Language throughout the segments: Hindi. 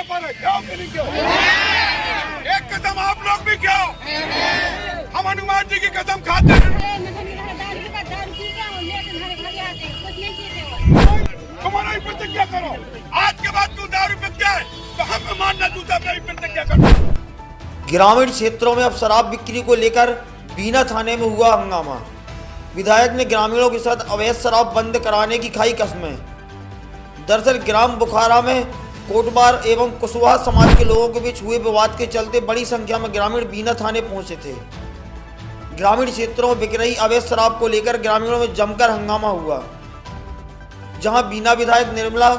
पर है, क्यों कि नहीं क्यों? एक कसम आप लोग भी क्यों? हम हनुमान जी की कसम खाते हैं। तुम्हारा ही प्रतिज्ञा करो, आज के बाद तू दारू पी जाए तो हम मानना तू अपनी प्रतिज्ञा करो। ग्रामीण क्षेत्रों में अब शराब बिक्री को लेकर बीना थाने में हुआ हंगामा। विधायक ने ग्रामीणों के साथ अवैध शराब बंद कराने की खाई कसमें। दरअसल ग्राम बुखारा में कोटबार एवं कुशवाहा समाज के लोगों के बीच हुए विवाद के चलते बड़ी संख्या में ग्रामीण बीना थाने पहुंचे थे। ग्रामीण क्षेत्रों में बिक रही अवैध शराब को लेकर ग्रामीणों में जमकर हंगामा हुआ, जहां बीना विधायक निर्मला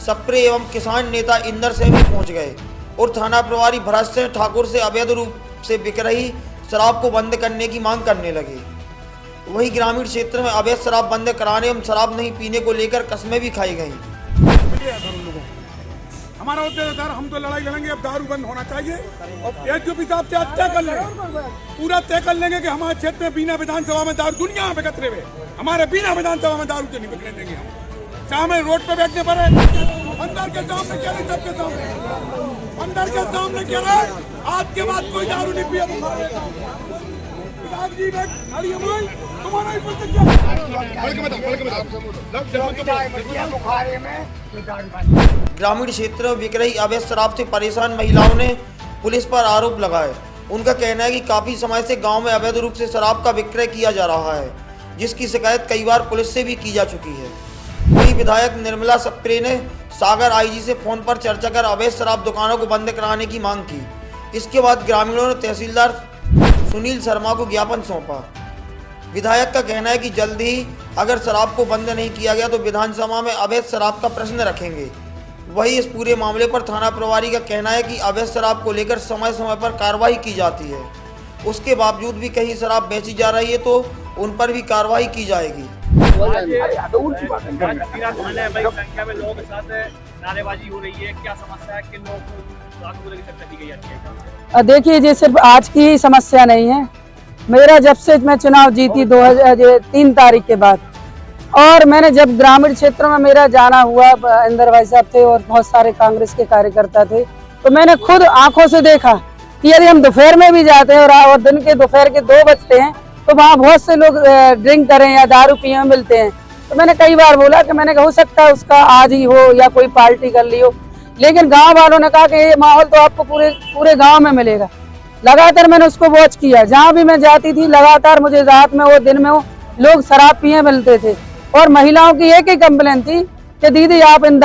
सप्रे एवं किसान नेता इंदर सिंह भी पहुंच गए और थाना प्रभारी भरत सिंह ठाकुर से अवैध रूप से बिक रही शराब को बंद करने की मांग करने लगे। वहीं ग्रामीण क्षेत्र में अवैध शराब बंद कराने एवं शराब नहीं पीने को लेकर कस्में भी खाई गईं। हमारा उद्देश्य सर, हम तो लड़ाई लड़ेंगे, अब दारू बंद होना चाहिए और एसडीओपी साहब से तय कर लेंगे, पूरा तय कर लेंगे कि हमारे क्षेत्र में बिना विधानसभा में दारू दुनिया में बिकते हुए हमारे बिना विधानसभा में दारू तो नहीं बिकने देंगे हम। चाहे हमें रोड पे बैठने पड़े, अंदर के सामने कह रहे, सबके सामने अंदर के सामने कह रहे, आज के बाद कोई दारू नहीं पिए। तुम्हारा ग्रामीण क्षेत्र में बिक रही अवैध शराब से परेशान महिलाओं ने पुलिस पर आरोप लगाए। उनका कहना है कि काफी समय से गांव में अवैध रूप से शराब का विक्रय किया जा रहा है, जिसकी शिकायत कई बार पुलिस से भी की जा चुकी है। वहीं विधायक निर्मला सप्रे ने सागर आईजी से फोन पर चर्चा कर अवैध शराब दुकानों को बंद कराने की मांग की। इसके बाद ग्रामीणों ने तहसीलदार सुनील शर्मा को ज्ञापन सौंपा। विधायक का कहना है कि जल्द ही अगर शराब को बंद नहीं किया गया तो विधानसभा में अवैध शराब का प्रश्न रखेंगे। वहीं इस पूरे मामले पर थाना प्रभारी का कहना है कि अवैध शराब को लेकर समय समय पर कार्रवाई की जाती है, उसके बावजूद भी कहीं शराब बेची जा रही है तो उन पर भी कार्रवाई की जाएगी। नारेबाजी हो रही है, क्या समस्या है, किन लोगों को? देखिए, ये सिर्फ आज की ही समस्या नहीं है। मेरा जब से मैं चुनाव जीती 2003 तारीख के बाद, और मैंने जब ग्रामीण क्षेत्रों में मेरा जाना हुआ, इंदर भाई साहब थे और बहुत सारे कांग्रेस के कार्यकर्ता थे, तो मैंने खुद आंखों से देखा कि यदि हम दोपहर में भी जाते हैं और दिन के दोपहर के 2 बजते हैं तो वहाँ बहुत से लोग ड्रिंक करें या दारू पिए मिलते हैं। तो मैंने कई बार बोला कि मैंने हो सकता है उसका आज ही हो या कोई पार्टी कर ली हो, लेकिन गांव वालों ने कहा कि ये माहौल तो आपको पूरे गांव में मिलेगा। लगातार मैंने उसको वॉच किया, जहां भी मैं जाती थी लगातार मुझे रात में हो दिन में हो लोग शराब पिए मिलते थे। और महिलाओं की एक ही कंप्लेन थी कि दीदी आप इन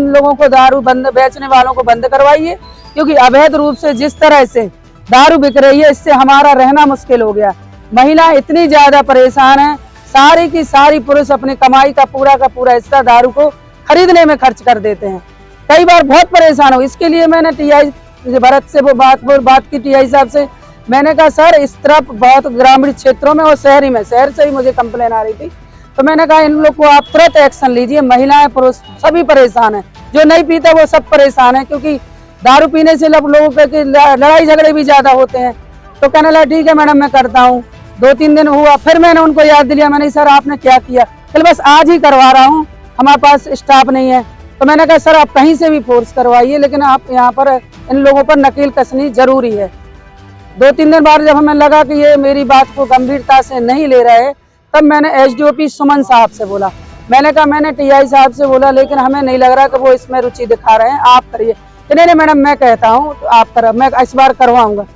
लोगों को दारू बंद बेचने वालों को बंद करवाइए, क्योंकि अवैध रूप से जिस तरह से दारू बिक रही है इससे हमारा रहना मुश्किल हो गया। महिलाएं इतनी ज्यादा परेशान हैं, सारी की सारी पुरुष अपनी कमाई का पूरा हिस्सा दारू को खरीदने में खर्च कर देते हैं। कई बार बहुत परेशान हो। इसके लिए मैंने टीआई भरत से वो बात की, टीआई साहब से। मैंने कहा सर इस तरफ बहुत ग्रामीण क्षेत्रों में और शहर से ही मुझे कंप्लेन आ रही थी, तो मैंने कहा इन लोग को आप तुरंत एक्शन लीजिए। महिलाएं पुरुष सभी परेशान हैं, जो नहीं पीता वो सब परेशान है, क्योंकि दारू पीने से लोगों के लड़ाई झगड़े भी ज्यादा होते हैं। तो कहने लगा ठीक है मैडम मैं करता हूँ। 2-3 दिन हुआ, फिर मैंने उनको याद दिलाया, मैंने सर आपने क्या किया? चल बस आज ही करवा रहा हूँ, हमारे पास स्टाफ नहीं है। तो मैंने कहा सर आप कहीं से भी फोर्स करवाइए, लेकिन आप यहाँ पर इन लोगों पर नकेल कसनी जरूरी है। 2-3 दिन बाद जब हमें लगा कि ये मेरी बात को गंभीरता से नहीं ले रहे, तब मैंने एसडीओपी सुमन साहब से बोला। मैंने कहा मैंने टीआई साहब से बोला, लेकिन हमें नहीं लग रहा कि वो इसमें रुचि दिखा रहे हैं, आप करिए। नहीं मैडम मैं कहता हूँ तो आप कर, मैं इस बार करवाऊंगा।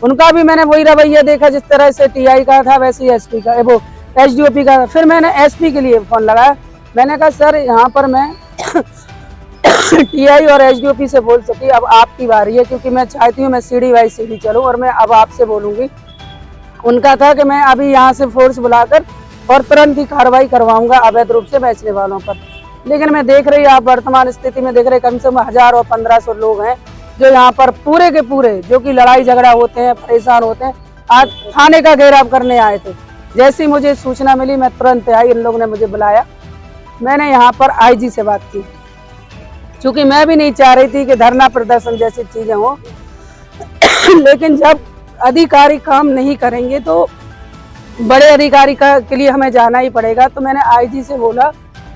उनका भी मैंने वही रवैया देखा जिस तरह से टीआई का था वैसे ही एसपी का, वो एसडीओपी का। फिर मैंने एसपी के लिए फोन लगाया, मैंने कहा सर यहाँ पर मैं टीआई और एसडीओपी से बोल सकी, अब आपकी बारी है, क्योंकि मैं चाहती हूँ मैं सीढ़ी बाई सीढ़ी चलूँ और मैं अब आपसे बोलूंगी। उनका था कि मैं अभी यहाँ से फोर्स बुलाकर और तुरंत ही कार्रवाई करवाऊंगा अवैध रूप से बेचने वालों पर। लेकिन मैं देख रही, आप वर्तमान स्थिति में देख रहे कम से कम 1000 और 1500 लोग हैं जो यहाँ पर पूरे के पूरे जो कि लड़ाई झगड़ा होते हैं, परेशान होते हैं, आज थाने का घेराव करने आए थे। जैसी मुझे सूचना मिली मैं तुरंत आई, इन लोगों ने मुझे बुलाया। मैंने यहाँ पर आईजी से बात की, क्योंकि मैं भी नहीं चाह रही थी कि धरना प्रदर्शन जैसी चीजें हो। लेकिन जब अधिकारी काम नहीं करेंगे तो बड़े अधिकारी के लिए हमें जाना ही पड़ेगा। तो मैंने आईजी से बोला,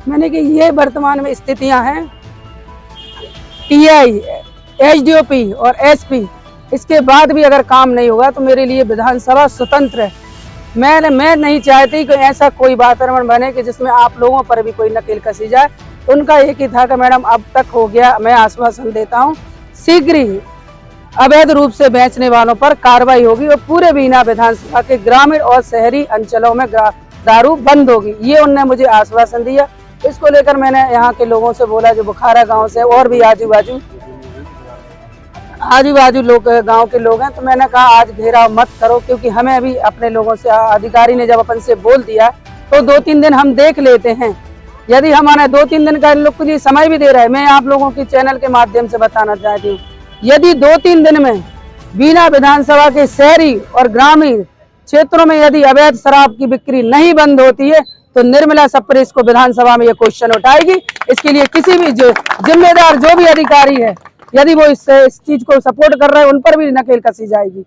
मैंने कि ये वर्तमान में स्थितियां हैं, टीआई एसडीओपी और एसपी इसके बाद भी अगर काम नहीं होगा तो मेरे लिए विधानसभा स्वतंत्र है। मैं नहीं चाहती कि ऐसा कोई वातावरण बने कि जिसमें आप लोगों पर भी कोई नकेल कसी जाए। उनका एक ही था कि मैडम अब तक हो गया, मैं आश्वासन देता हूँ शीघ्र ही अवैध रूप से बेचने वालों पर कार्रवाई होगी और पूरे बीना विधानसभा के ग्रामीण और शहरी अंचलों में दारू बंद होगी। ये उनने मुझे आश्वासन दिया। इसको लेकर मैंने यहाँ के लोगों से बोला जो बुखारा गांव से और भी आजू बाजू लोग गांव के लोग हैं, तो मैंने कहा आज घेराव मत करो, क्योंकि हमें अभी अपने लोगों से अधिकारी ने जब अपन से बोल दिया तो 2-3 दिन हम देख लेते हैं। यदि हमारा 2-3 दिन का इन लोग के लिए समय भी दे रहा है, मैं आप लोगों की चैनल के माध्यम से बताना चाहती हूँ, यदि 2-3 दिन में बीना विधानसभा के शहरी और ग्रामीण क्षेत्रों में यदि अवैध शराब की बिक्री नहीं बंद होती है तो निर्मला सप्रेस को विधानसभा में ये क्वेश्चन उठाएगी। इसके लिए किसी भी जिम्मेदार जो भी अधिकारी है, यदि वो इस चीज को सपोर्ट कर रहे हैं, उन पर भी नकेल कसी जाएगी।